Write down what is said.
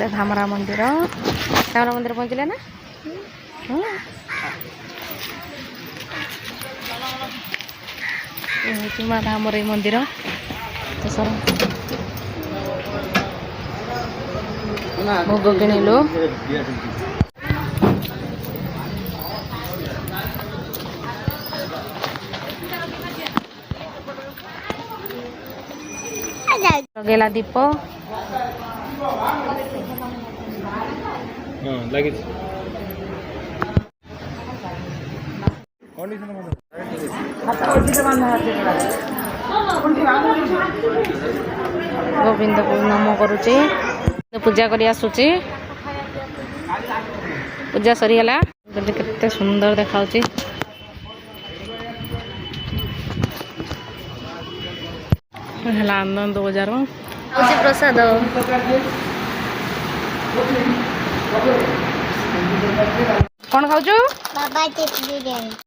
गले धामरा मंदिर पहुँचले ना माँ धामर मंदिर भोग किणिलु लगेला दीप लगे गोविंद को नम करुचे पूजा करी आसुची पूजा सरीगला केते सुंदर देखाउची हला आनंद बजार प्रसाद कौन खाऊ? बाबा चिप्स बिरयानी।